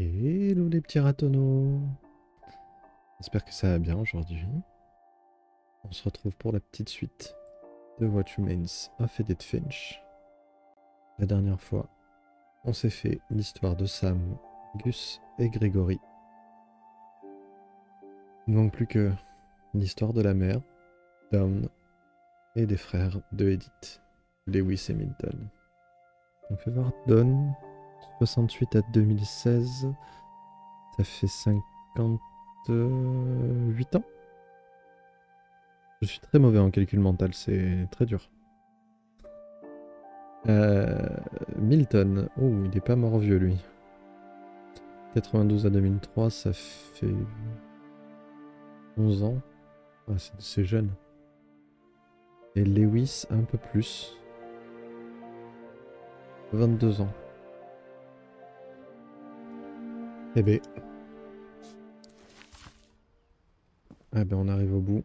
Hello les petits ratonneaux. J'espère que ça va bien aujourd'hui. On se retrouve pour la petite suite de What Remains of Edith Finch. La dernière fois, on s'est fait l'histoire de Sam, Gus et Gregory. Il ne manque plus que l'histoire de la mère, Dawn, et des frères de Edith, Lewis et Milton. On peut voir Dawn, 68 à 2016, ça fait 58 ans. Je suis très mauvais en calcul mental, c'est très dur. Milton, oh, il est pas mort vieux lui. 92 à 2003, ça fait 11 ans. Ah, c'est jeune. Et Lewis, un peu plus. 22 ans. Eh ben. Ah ben on arrive au bout.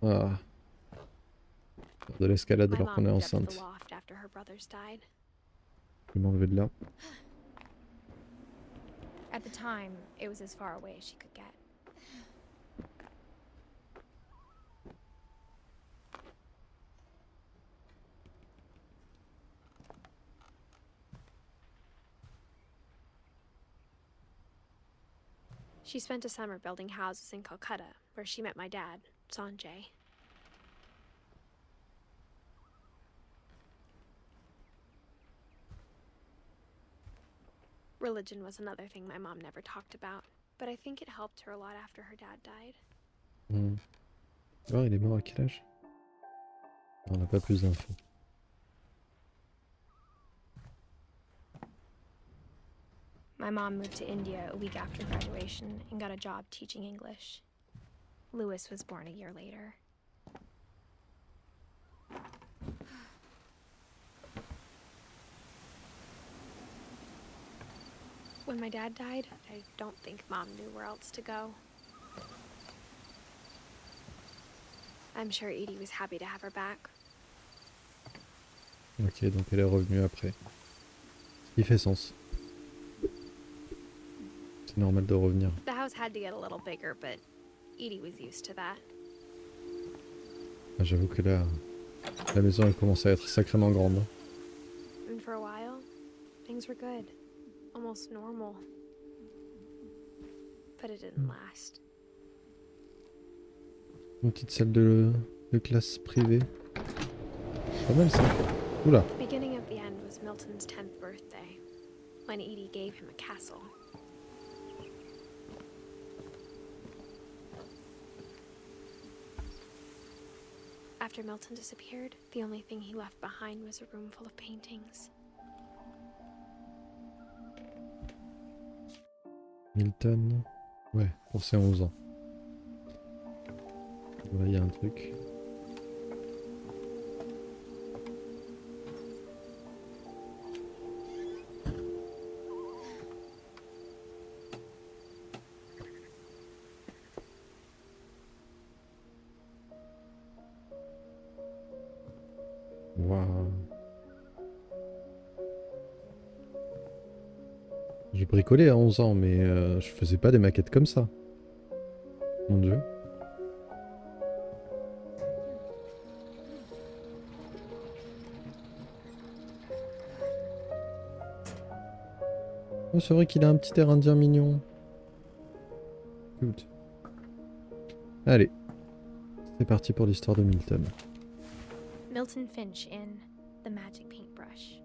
Ah. Faire de l'escalade alors qu'on est enceinte. Je vais m'enlever de là. At the time, it was as far away as she could get. She spent a summer building houses in Calcutta, where she met my dad, Sanjay. Religion was another thing my mom never talked about, but I think it helped her a lot after her dad died. Alors, il est mort à quel âge? On n'a pas plus d'infos. My mom moved to India a week after graduation and got a job teaching English. Lewis was born a year later. When my dad died, I don't think Mom knew where else to go. I'm sure Edie was happy to have her back. Ok, donc elle est revenue après. Il fait sens. C'est normal de revenir. The house had to get a little bigger, but Edie was used to that. Ah, j'avoue que là, la maison elle commence à être sacrément grande. And for a while, things were good. Almost normal. But it didn't last. Une petite salle de classe privée. Pas mal ça. Oula. The beginning of the end was Milton's 10th birthday, when Edie gave him a castle. After Milton disappeared, the only thing he left behind was a room full of paintings. Milton. Ouais, pour ses 11 ans. Là, il y a un truc. Waouh. Je bricolais à 11 ans, mais je faisais pas des maquettes comme ça. Mon dieu. Oh, c'est vrai qu'il a un petit air indien mignon. Good. Allez. C'est parti pour l'histoire de Milton. Milton Finch in The Magic Paintbrush.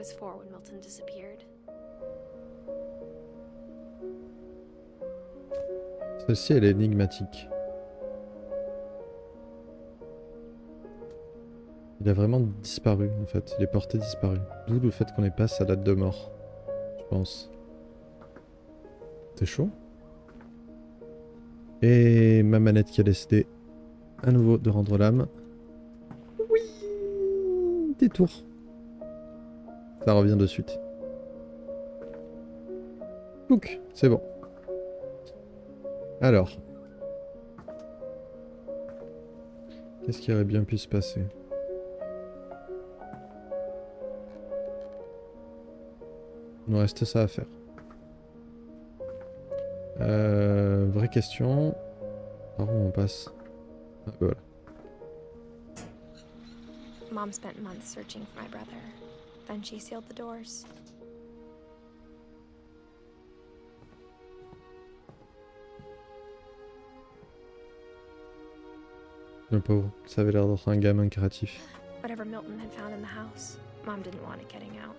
was 4 when Milton disappeared. Celle-ci, elle est énigmatique. Il a vraiment disparu, en fait. Il est porté disparu. D'où le fait qu'on n'ait pas sa date de mort, je pense. C'est chaud. Et ma manette qui a décidé à nouveau de rendre l'âme. Oui, détour. Ça revient de suite. Look, c'est bon. Alors. Qu'est-ce qui aurait bien pu se passer? Il nous reste ça à faire. Vraie question. Par où on passe? Ah, voilà. Mom spent months searching for my brother. Then she sealed the doors. Le pauvre, ça avait l'air d'être un gamin créatif. Whatever Milton had found in the house, Mom didn't want it getting out.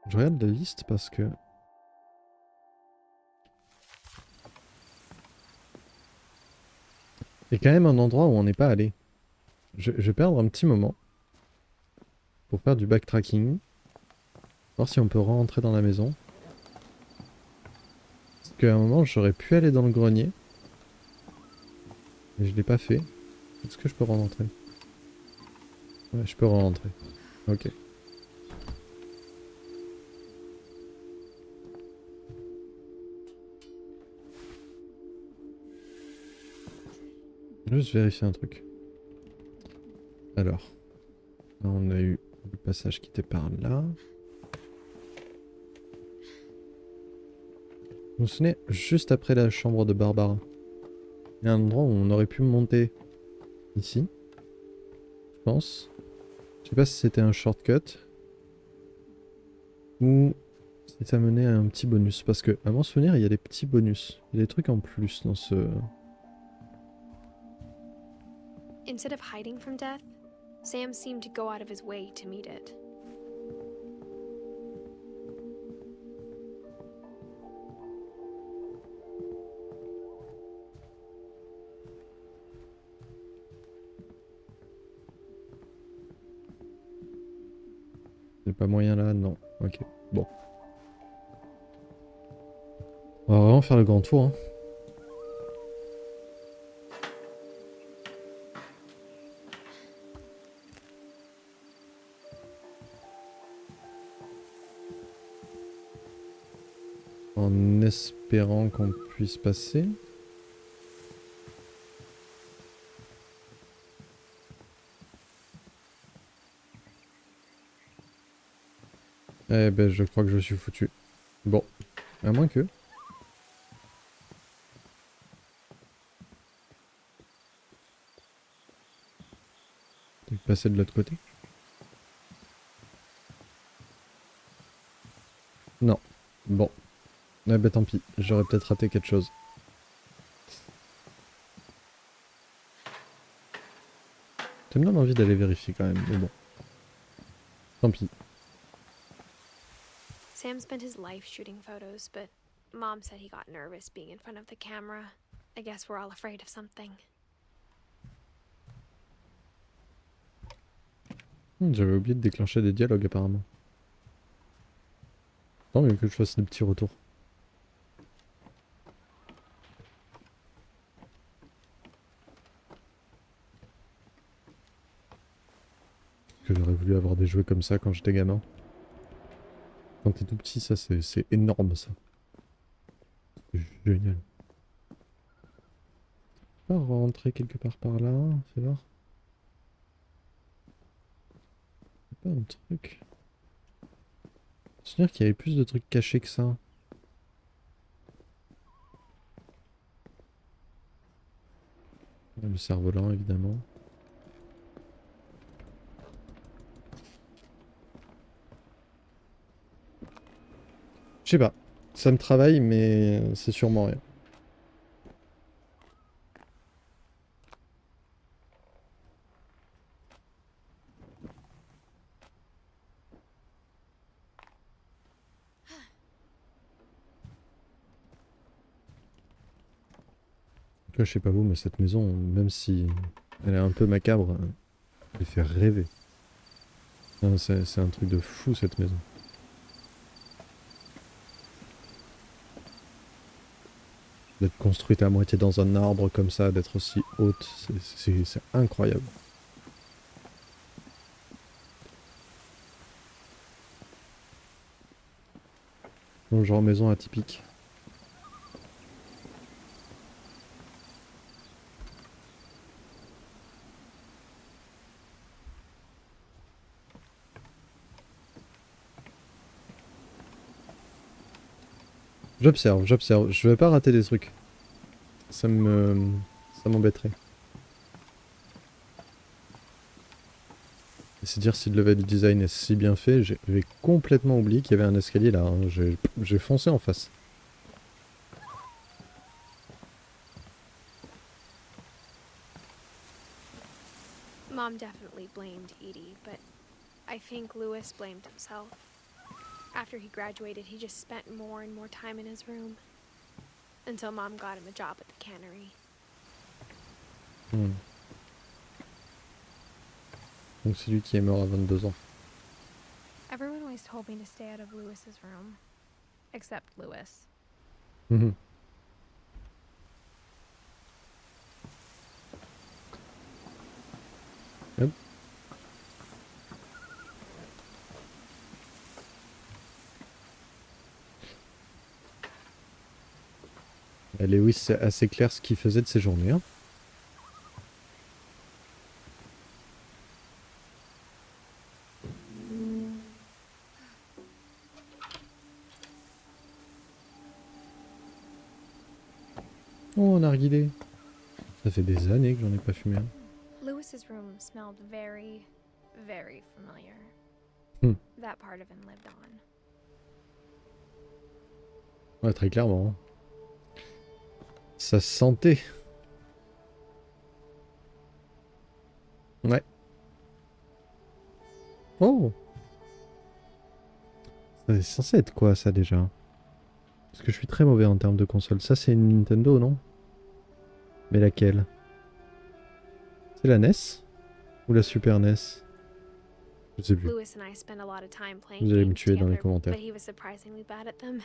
Je regarde la liste parce que... Il y a quand même un endroit où on n'est pas allé. Je vais perdre un petit moment pour faire du backtracking. Voir si on peut rentrer dans la maison. Parce qu'à un moment, j'aurais pu aller dans le grenier. Mais je l'ai pas fait. Est-ce que je peux rentrer? Ouais, je peux rentrer. Ok. Juste vérifier un truc. Alors. Là, on a eu le passage qui était par là. Vous vous souvenez, juste après la chambre de Barbara, il y a un endroit où on aurait pu monter ici. Je pense. Je sais pas si c'était un shortcut. Ou si ça menait à un petit bonus. Parce que, à mon souvenir, il y a des petits bonus. Il y a des trucs en plus dans ce... Instead of hiding from death, Sam seemed to go out of his way to meet it. Il n'y a pas moyen là? Non. Ok. Bon. On va vraiment faire le grand tour. Hein. En espérant qu'on puisse passer. Eh ben, je crois que je suis foutu. Bon. À moins que... peut passer de l'autre côté. Non. Bon. Eh ben tant pis, j'aurais peut-être raté quelque chose. Ça me donne envie d'aller vérifier quand même, mais bon. Tant pis. Sam spent his life shooting photos, but Mom said he got nervous being in front of the camera. I guess we're all afraid of something. J'avais oublié de déclencher des dialogues apparemment. Tant mieux que je fasse des petits retours. Que j'aurais voulu avoir des jouets comme ça quand j'étais gamin. Quand t'es tout petit, ça c'est énorme ça. C'est génial. On va rentrer quelque part par là, fais voir. Pas un truc. Je me souviens qu'il y avait plus de trucs cachés que ça. Le cerf-volant évidemment. Je sais pas. Ça me travaille, mais c'est sûrement rien. Là, je sais pas vous, mais cette maison, même si elle est un peu macabre, elle fait rêver. Non, c'est un truc de fou cette maison. D'être construite à moitié dans un arbre comme ça, d'être aussi haute, c'est incroyable. Donc, genre maison atypique. J'observe, j'observe. Je vais pas rater des trucs. Ça m'embêterait. Et c'est dire si le level design est si bien fait, j'avais complètement oublié qu'il y avait un escalier là. Hein. J'ai foncé en face. Mom definitely blamed Edie, but I think Lewis blamed himself. After he graduated, he just spent more and more time in his room. Until Mom got him a job at the cannery. Donc c'est lui qui est mort à 22 ans. Everyone always told me to stay out of Lewis's room. Except Lewis. Hop. Lewis, c'est assez clair ce qu'il faisait de ses journées. Hein. Oh, un narguilé. Ça fait des années que j'en ai pas fumé un. Lewis's room smelled very, very familiar. That part of him lived on. Ouais, très clairement. Hein. Ça se sentait. Ouais. Oh. C'est censé être quoi ça déjà? Parce que je suis très mauvais en termes de console. Ça c'est une Nintendo, non? Mais laquelle? C'est la NES? Ou la Super NES? Je sais plus. Lewis and I spent a lot of time playing Vous allez me games tuer dans les together, commentaires. but he was surprisingly bad at them.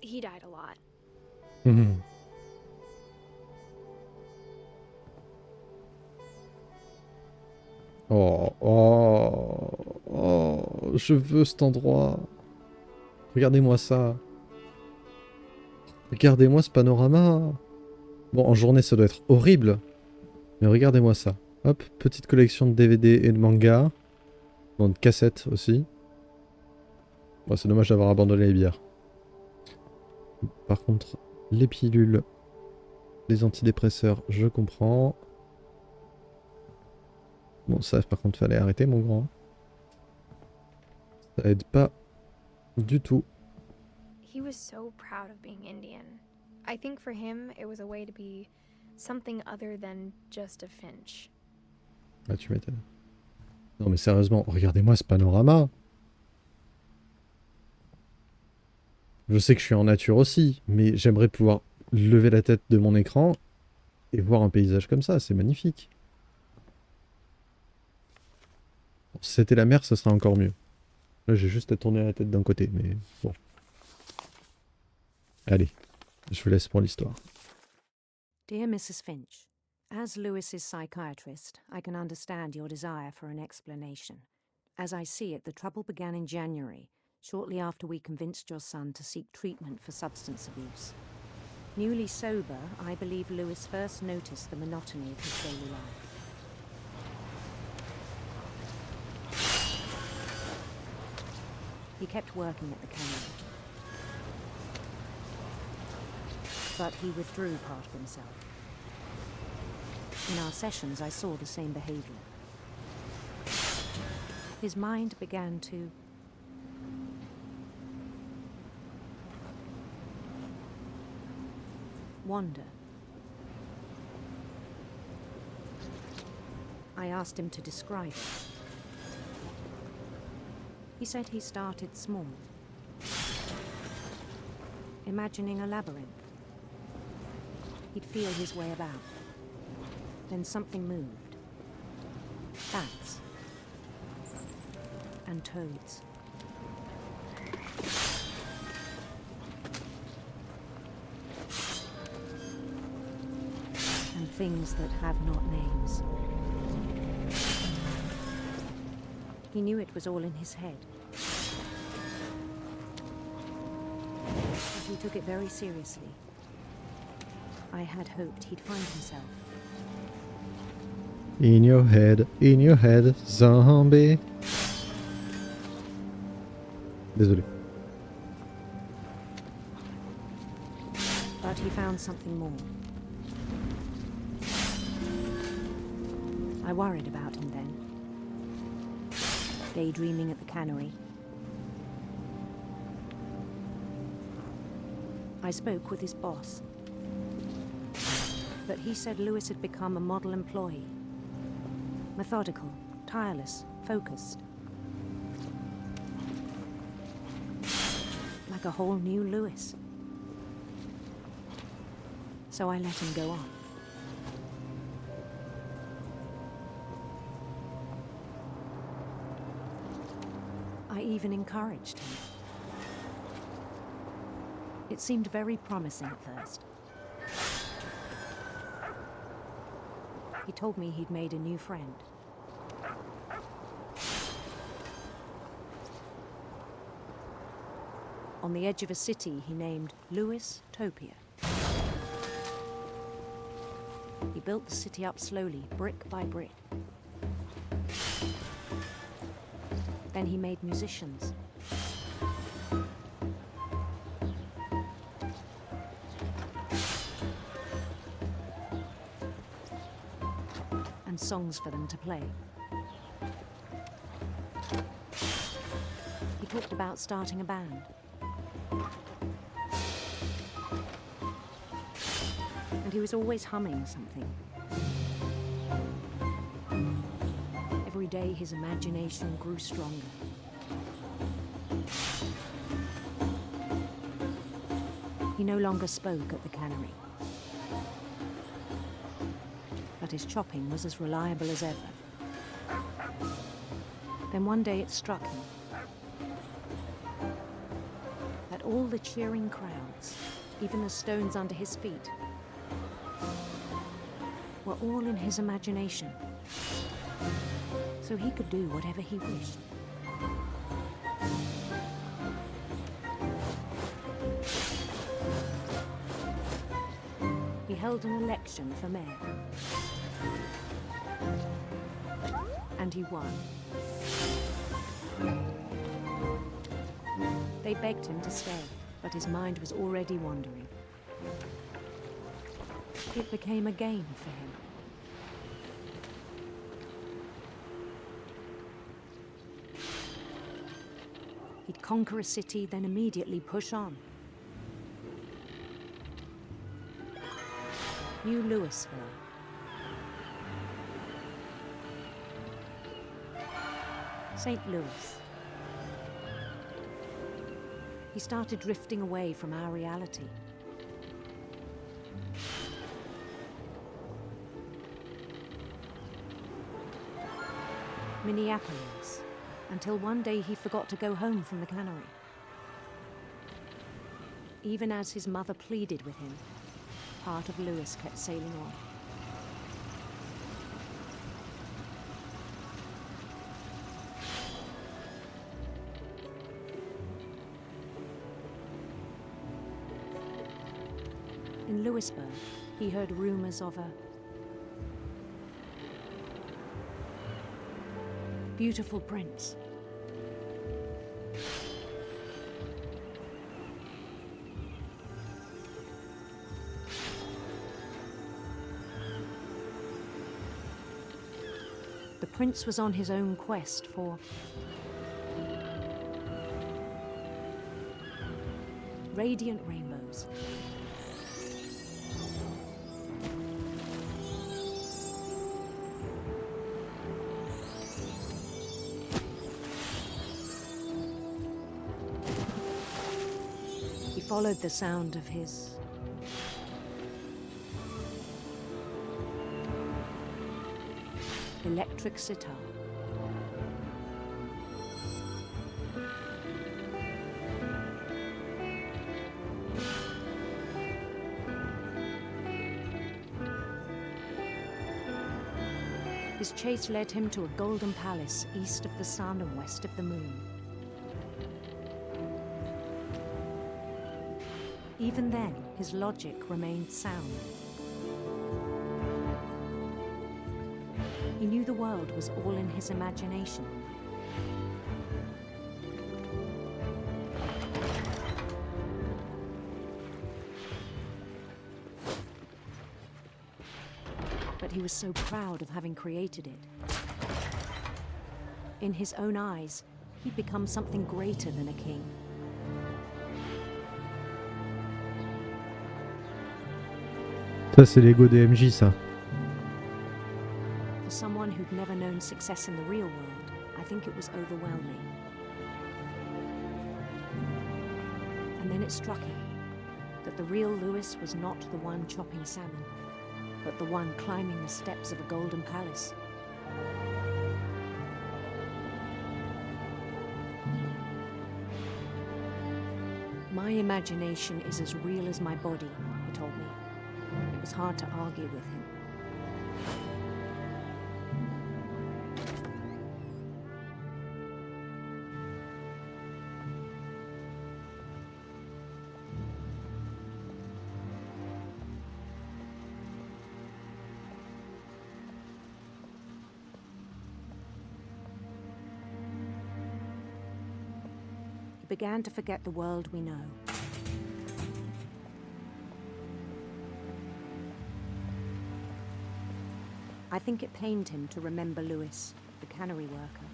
He died a lot. Oh, oh, oh, je veux cet endroit. Regardez-moi ça. Regardez-moi ce panorama. Bon, en journée, ça doit être horrible. Mais regardez-moi ça. Hop, petite collection de DVD et de mangas. Bon, de cassettes aussi. Bon, c'est dommage d'avoir abandonné les bières. Par contre, les pilules, les antidépresseurs, je comprends. Bon, ça, par contre, fallait arrêter, mon grand. Ça aide pas du tout. He was so proud of being Indian. I think for him, it was a way to be something other than just a Finch. Ah, tu m'étonnes. Non, mais sérieusement, regardez-moi ce panorama. Je sais que je suis en nature aussi, mais j'aimerais pouvoir lever la tête de mon écran et voir un paysage comme ça, c'est magnifique. Bon, si c'était la mer, ce serait encore mieux. Là, j'ai juste à tourner la tête d'un côté, mais bon. Allez, je vous laisse pour l'histoire. Dear Mrs. Finch, as Lewis's psychiatrist, I can understand your desire for an explanation. As I see it, the trouble began in January, shortly after we convinced your son to seek treatment for substance abuse. Newly sober, I believe Lewis first noticed the monotony of his daily life. He kept working at the cannery, but he withdrew part of himself. In our sessions, I saw the same behavior. His mind began to wander. I asked him to describe it. He said he started small, imagining a labyrinth. He'd feel his way about. Then something moved. Bats. And toads. And things that have not names. He knew it was all in his head. But he took it very seriously. I had hoped he'd find himself. In your head, zombie. Désolé. But he found something more. I worried about him then. Daydreaming at the cannery. I spoke with his boss. But he said Lewis had become a model employee. Methodical, tireless, focused. Like a whole new Lewis. So I let him go on. I even encouraged him. It seemed very promising at first. He told me he'd made a new friend. On the edge of a city he named Lewis-topia. He built the city up slowly, brick by brick. Then he made musicians. And songs for them to play. He talked about starting a band. And he was always humming something. Every day his imagination grew stronger. He no longer spoke at the cannery. But his chopping was as reliable as ever. Then one day it struck him that all the cheering crowds, even the stones under his feet, were all in his imagination. So he could do whatever he wished. He held an election for mayor. And he won. They begged him to stay, but his mind was already wandering. It became a game for him. He'd conquer a city, then immediately push on. New Louisville. St. Louis. He started drifting away from our reality. Minneapolis, until one day he forgot to go home from the cannery. Even as his mother pleaded with him, part of Lewis kept sailing on. In Louisburg, he heard rumors of a beautiful prince. The prince was on his own quest for radiant rainbows, followed the sound of his electric sitar. His chase led him to a golden palace east of the sun and west of the moon. Even then, his logic remained sound. He knew the world was all in his imagination. But he was so proud of having created it. In his own eyes, he'd become something greater than a king. Ça, c'est l'ego des MJ, ça. For someone who'd never known success in the real world, I think it was overwhelming. And then it struck him that the real Lewis was not the one chopping salmon, but the one climbing the steps of a golden palace. My imagination is as real as my body, he told me. It was hard to argue with him. He began to forget the world we know. I think it pained him to remember Lewis, the cannery worker.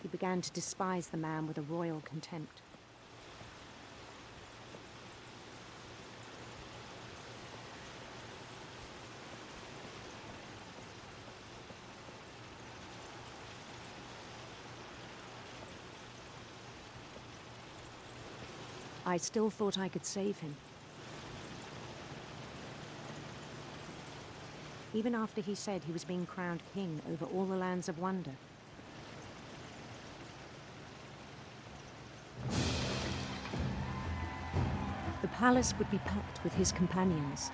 He began to despise the man with a royal contempt. I still thought I could save him. Even after he said he was being crowned king over all the lands of wonder. The palace would be packed with his companions.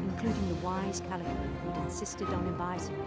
Including the wise Calico who'd insisted on advising him.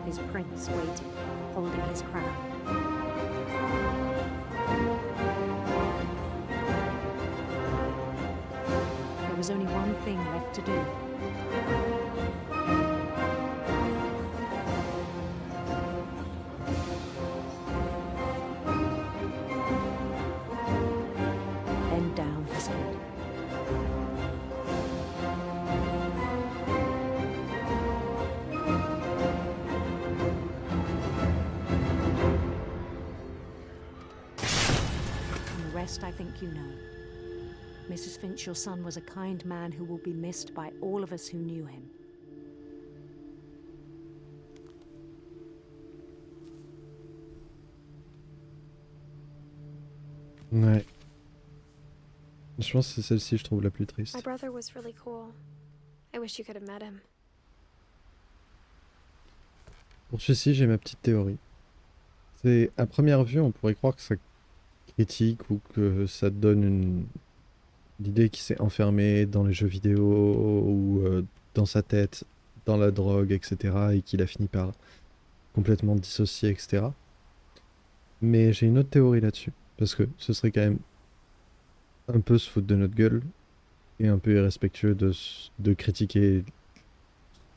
His prince waited, holding his crown. There was only one thing left to do. Bend down his head. And the rest I think you know. Mrs. Finch, your son was a kind man who will be missed by all of us who knew him. Ouais. Je pense que c'est celle-ci, je trouve la plus My triste. brother was really cool. I wish you could have met him. Pour celui-ci, j'ai ma petite théorie. C'est à première vue, on pourrait croire que ça critique ou que ça donne L'idée qu'il s'est enfermé dans les jeux vidéo ou dans sa tête, dans la drogue, etc. et qu'il a fini par complètement dissocier, etc. Mais j'ai une autre théorie là-dessus. Parce que ce serait quand même un peu se foutre de notre gueule et un peu irrespectueux de critiquer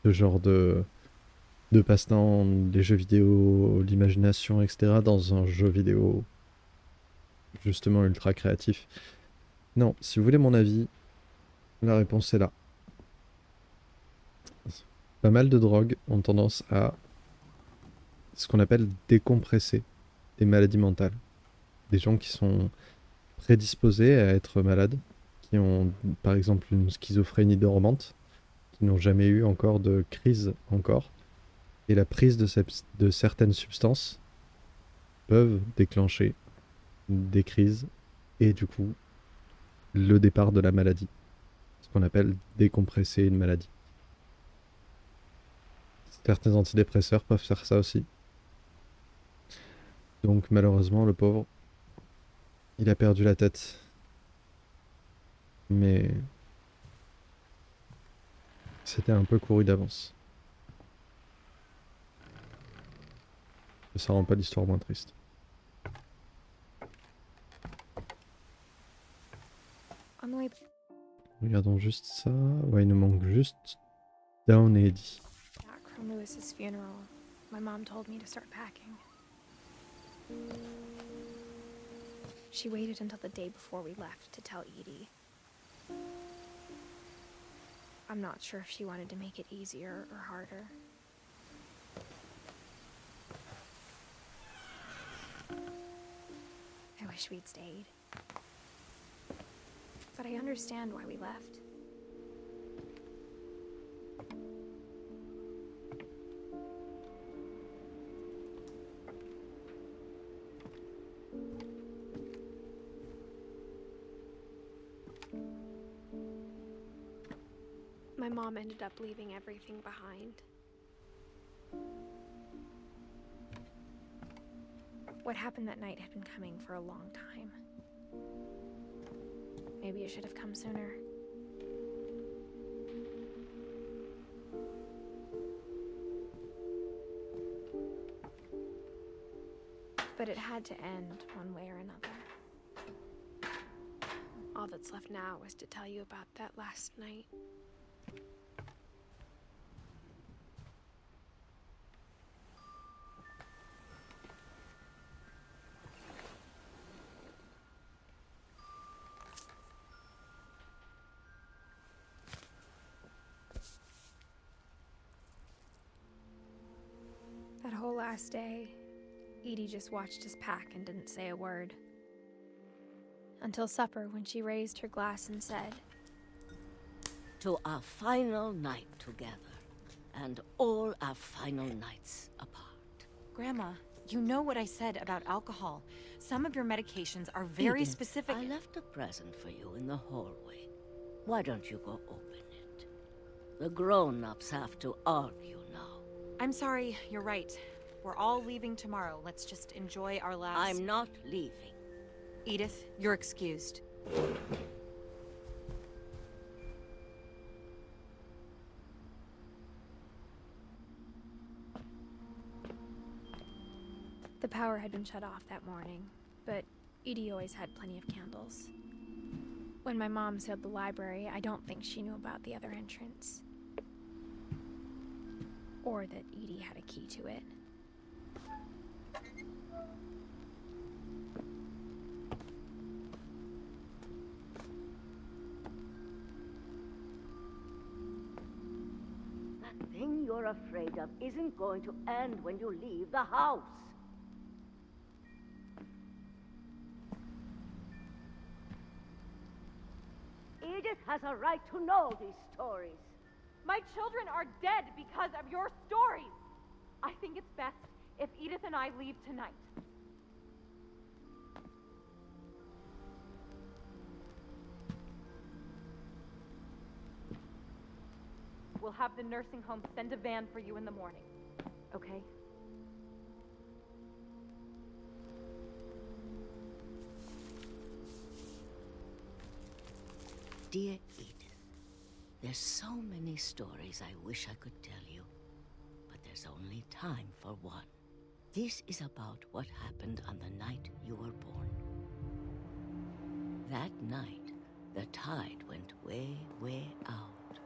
ce genre de passe-temps, les jeux vidéo, l'imagination, etc. dans un jeu vidéo justement ultra créatif. Non, si vous voulez mon avis, la réponse est là. Pas mal de drogues ont tendance à ce qu'on appelle décompresser des maladies mentales. Des gens qui sont prédisposés à être malades, qui ont par exemple une schizophrénie dormante, qui n'ont jamais eu encore de crise encore, et la prise de certaines substances peuvent déclencher des crises et du coup le départ de la maladie. Ce qu'on appelle décompresser une maladie. Certains antidépresseurs peuvent faire ça aussi. Donc malheureusement, le pauvre, il a perdu la tête. Mais c'était un peu couru d'avance. Ça rend pas l'histoire moins triste. On the way Regardons juste ça. Ouais, il nous manque juste Down et Eddie. back from Lewis's funeral, my mom told me to start packing. She waited until the day before we left to tell Edie. I'm not sure if she wanted to make it easier or harder. I wish we'd stayed. But I understand why we left. My mom ended up leaving everything behind. What happened that night had been coming for a long time. Maybe it should have come sooner. But it had to end one way or another. All that's left now is to tell you about that last night. That whole last day, Edie just watched us pack and didn't say a word. Until supper, when she raised her glass and said, "To our final night together, and all our final nights apart." Grandma, you know what I said about alcohol. Some of your medications are very Edith, specific. I left a present for you in the hallway. Why don't you go open it? The grown-ups have to argue now. I'm sorry, you're right. We're all leaving tomorrow. Let's just enjoy our last... I'm not leaving. Edith, you're excused. the power had been shut off that morning, but Edie always had plenty of candles. When my mom sealed the library, I don't think she knew about the other entrance. Or that Edie had a key to it. That thing you're afraid of isn't going to end when you leave the house. Edith has a right to know these stories. My children are dead because of your stories. I think it's best if Edith and I leave tonight. We'll have the nursing home send a van for you in the morning, okay? dear Edith, there's so many stories I wish I could tell you, but there's only time for one. This is about what happened on the night you were born. That night, the tide went way, way out.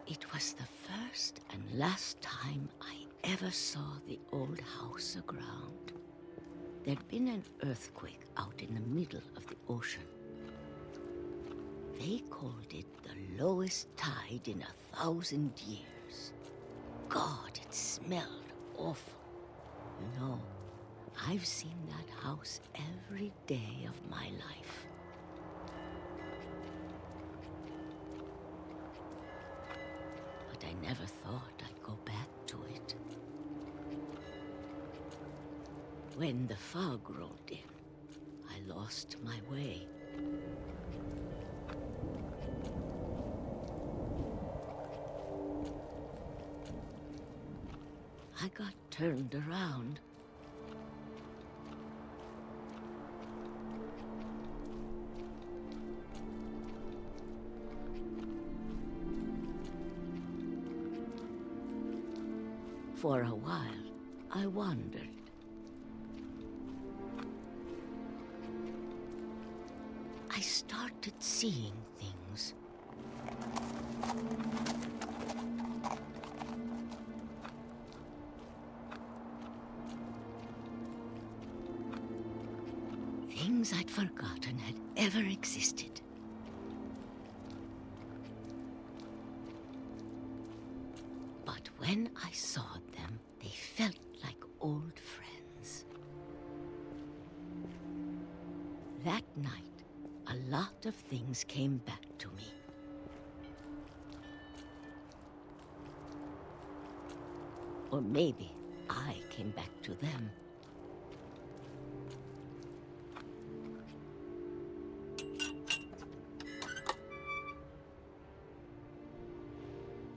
It was the first and last time I ever saw the old house aground. There'd been an earthquake out in the middle of the ocean. They called it the lowest tide in 1,000 years. God, it smelled awful. You know, I've seen that house every day of my life. But I never thought I'd go back to it. When the fog rolled in, I lost my way. I got turned around. For a while, I wandered. I started seeing things. Things I'd forgotten had ever existed. But when I saw them, they felt like old friends. That night, a lot of things came back to me. Or maybe I came back to them.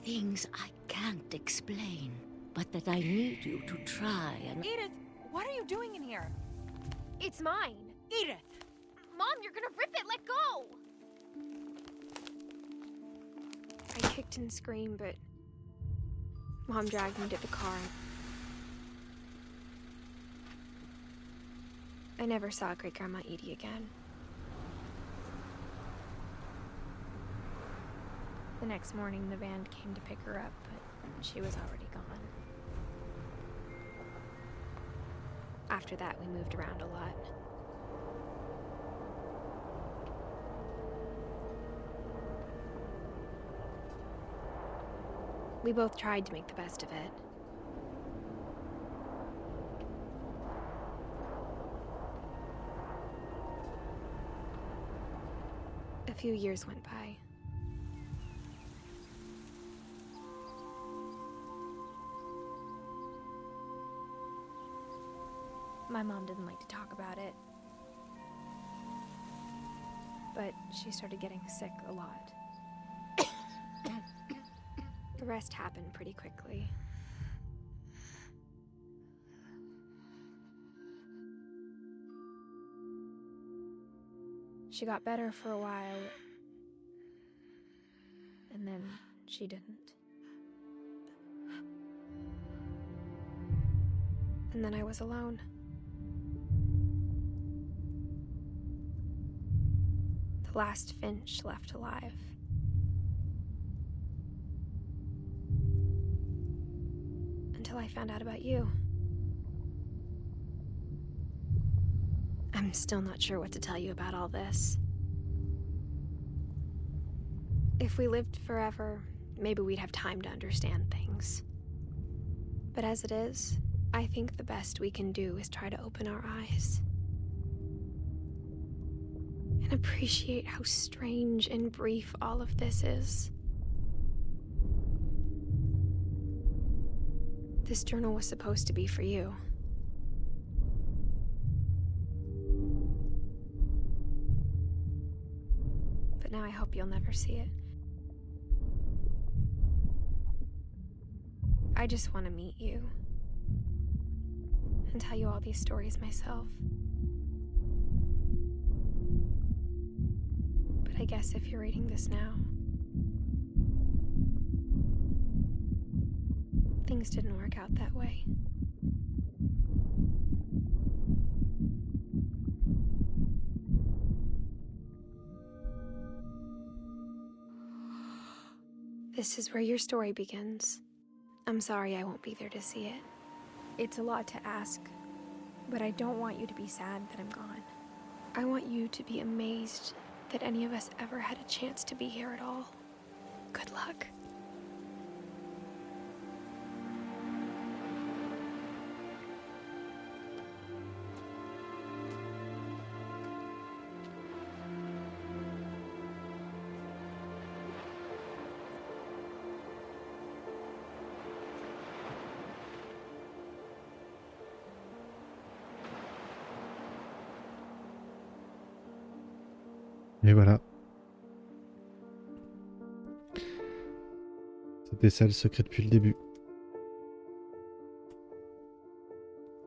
Things I can't explain, but that I need you to try and... Edith, what are you doing in here? It's mine. Edith! Mom, you're gonna rip it! Let go! I kicked and screamed, but Mom dragged me to the car. I never saw Great-Grandma Edie again. The next morning, the band came to pick her up, but she was already gone. After that, we moved around a lot. We both tried to make the best of it. A few years went by. My mom didn't like to talk about it, but she started getting sick a lot. The rest happened pretty quickly. She got better for a while, and then she didn't. And then I was alone. The last Finch left alive. Until I found out about you. I'm still not sure what to tell you about all this. If we lived forever, maybe we'd have time to understand things. But as it is, I think the best we can do is try to open our eyes. And appreciate how strange and brief all of this is. This journal was supposed to be for you. But now I hope you'll never see it. I just want to meet you and tell you all these stories myself. but I guess if you're reading this now, things didn't work out that way. This is where your story begins. I'm sorry I won't be there to see it. It's a lot to ask, but I don't want you to be sad that I'm gone. I want you to be amazed that any of us ever had a chance to be here at all. Good luck. Et voilà. C'était ça le secret depuis le début.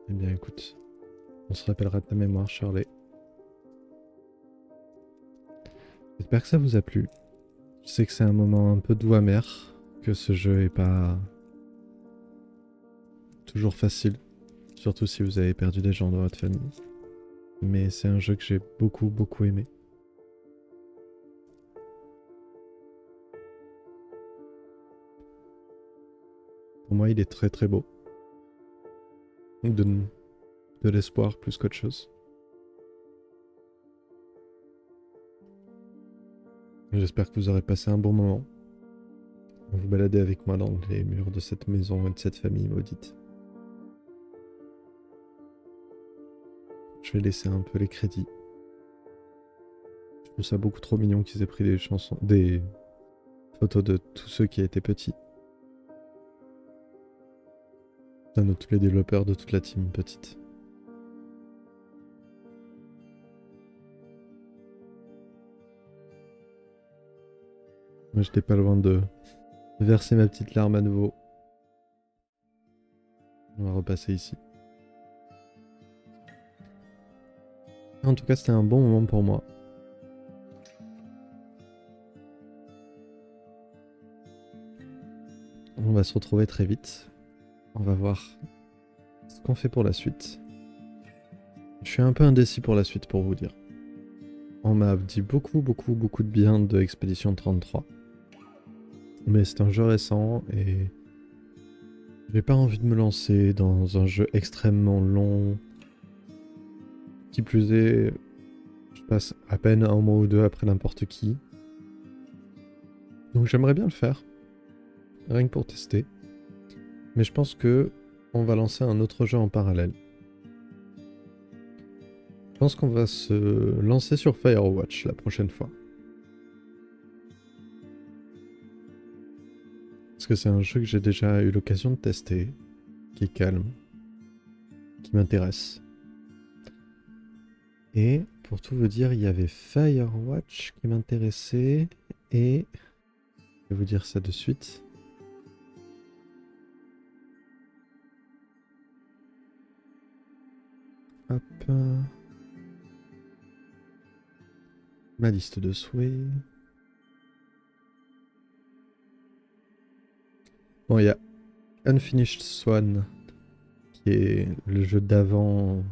Eh bien écoute, on se rappellera de ta mémoire, Shirley. J'espère que ça vous a plu. Je sais que c'est un moment un peu doux amer, que ce jeu est pas toujours facile, surtout si vous avez perdu des gens dans votre famille. Mais c'est un jeu que j'ai beaucoup aimé. Pour moi, il est très beau. De l'espoir plus qu'autre chose. J'espère que vous aurez passé un bon moment. Vous baladez avec moi dans les murs de cette maison et de cette famille maudite. Je vais laisser un peu les crédits. Je trouve ça beaucoup trop mignon qu'ils aient pris des photos de tous ceux qui étaient petits. De tous les développeurs de toute la team petite. Moi j'étais pas loin de verser ma petite larme à nouveau. On va repasser ici. En tout cas c'était un bon moment pour moi. On va se retrouver très vite. On va voir ce qu'on fait pour la suite. Je suis un peu indécis pour la suite pour vous dire. On m'a dit beaucoup de bien de Expédition 33. Mais c'est un jeu récent et j'ai pas envie de me lancer dans un jeu extrêmement long. Qui plus est, je passe à peine un mois ou deux après n'importe qui. Donc j'aimerais bien le faire. Rien que pour tester. Mais je pense que on va lancer un autre jeu en parallèle. Je pense qu'on va se lancer sur Firewatch la prochaine fois. Parce que c'est un jeu que j'ai déjà eu l'occasion de tester, qui est calme, qui m'intéresse. Et pour tout vous dire, il y avait Firewatch qui m'intéressait et je vais vous dire ça de suite. Hop. Ma liste de souhaits. Bon, il y a Unfinished Swan, qui est le jeu d'avant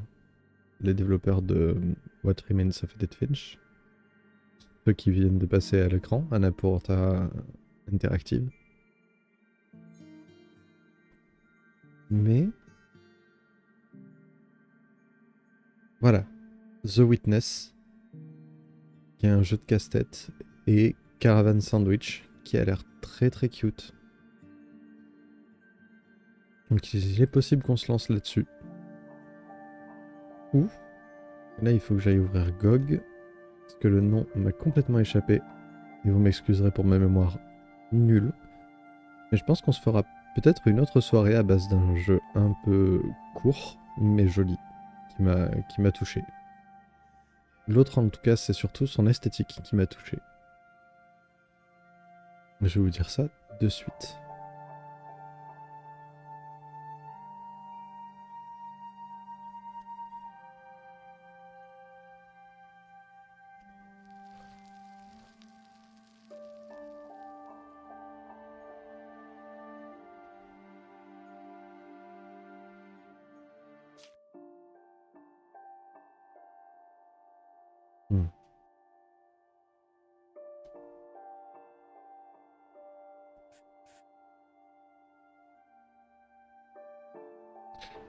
les développeurs de What Remains of Edith Finch. Ceux qui viennent de passer à l'écran, Anna Porta Interactive. Mais voilà, The Witness, qui est un jeu de casse-tête, et Caravan Sandwich, qui a l'air très cute. Donc il est possible qu'on se lance là-dessus. Ou, là il faut que j'aille ouvrir GOG, parce que le nom m'a complètement échappé, et vous m'excuserez pour ma mémoire nulle. Mais je pense qu'on se fera peut-être une autre soirée à base d'un jeu un peu court, mais joli, qui m'a touché. L'autre en tout cas, c'est surtout son esthétique qui m'a touché. Je vais vous dire ça de suite.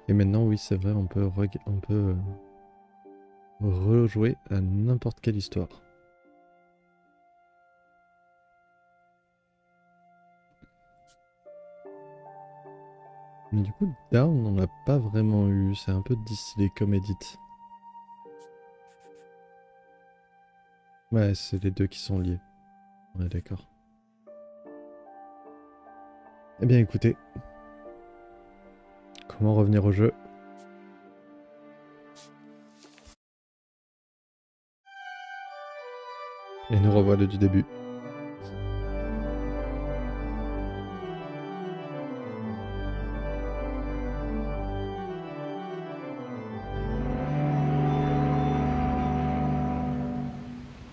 Et maintenant, oui, c'est vrai, on peut, rejouer à n'importe quelle histoire. Mais du coup, Down, on n'en a pas vraiment eu. C'est un peu distillé comme Edith. Ouais, c'est les deux qui sont liés. On est d'accord. Eh bien, écoutez. Comment revenir au jeu? Et nous revoilà du début.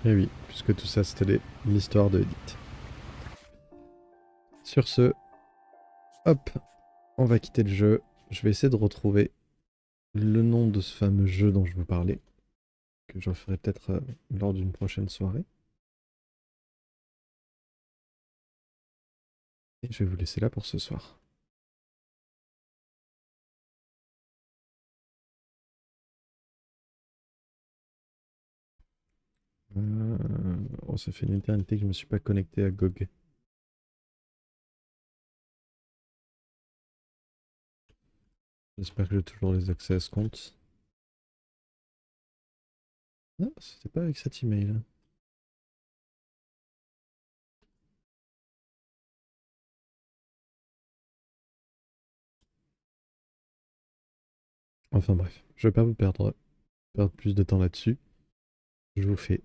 Et oui, puisque tout ça c'était l'histoire de Edith. Sur ce, hop, on va quitter le jeu. Je vais essayer de retrouver le nom de ce fameux jeu dont je vous parlais, que je ferai peut-être lors d'une prochaine soirée. Et je vais vous laisser là pour ce soir. Oh, ça fait une éternité que je ne me suis pas connecté à GOG. J'espère que j'ai toujours les accès à ce compte. Non, c'était pas avec cet email. Enfin bref, je vais pas vous perdre plus de temps là-dessus. Je vous fais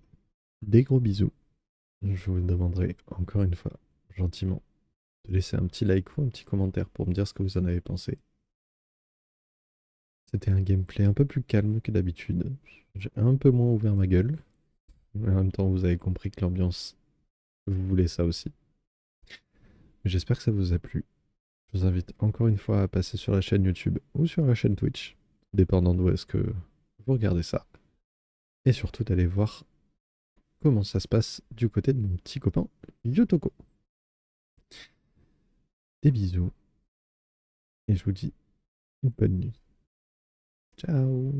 des gros bisous. Je vous demanderai encore une fois, gentiment, de laisser un petit like ou un petit commentaire pour me dire ce que vous en avez pensé. C'était un gameplay un peu plus calme que d'habitude. J'ai un peu moins ouvert ma gueule. Mais en même temps, vous avez compris que l'ambiance, vous voulez ça aussi. J'espère que ça vous a plu. Je vous invite encore une fois à passer sur la chaîne YouTube ou sur la chaîne Twitch, dépendant d'où est-ce que vous regardez ça. Et surtout d'aller voir comment ça se passe du côté de mon petit copain Yotoko. Des bisous. Et je vous dis une bonne nuit. Ciao.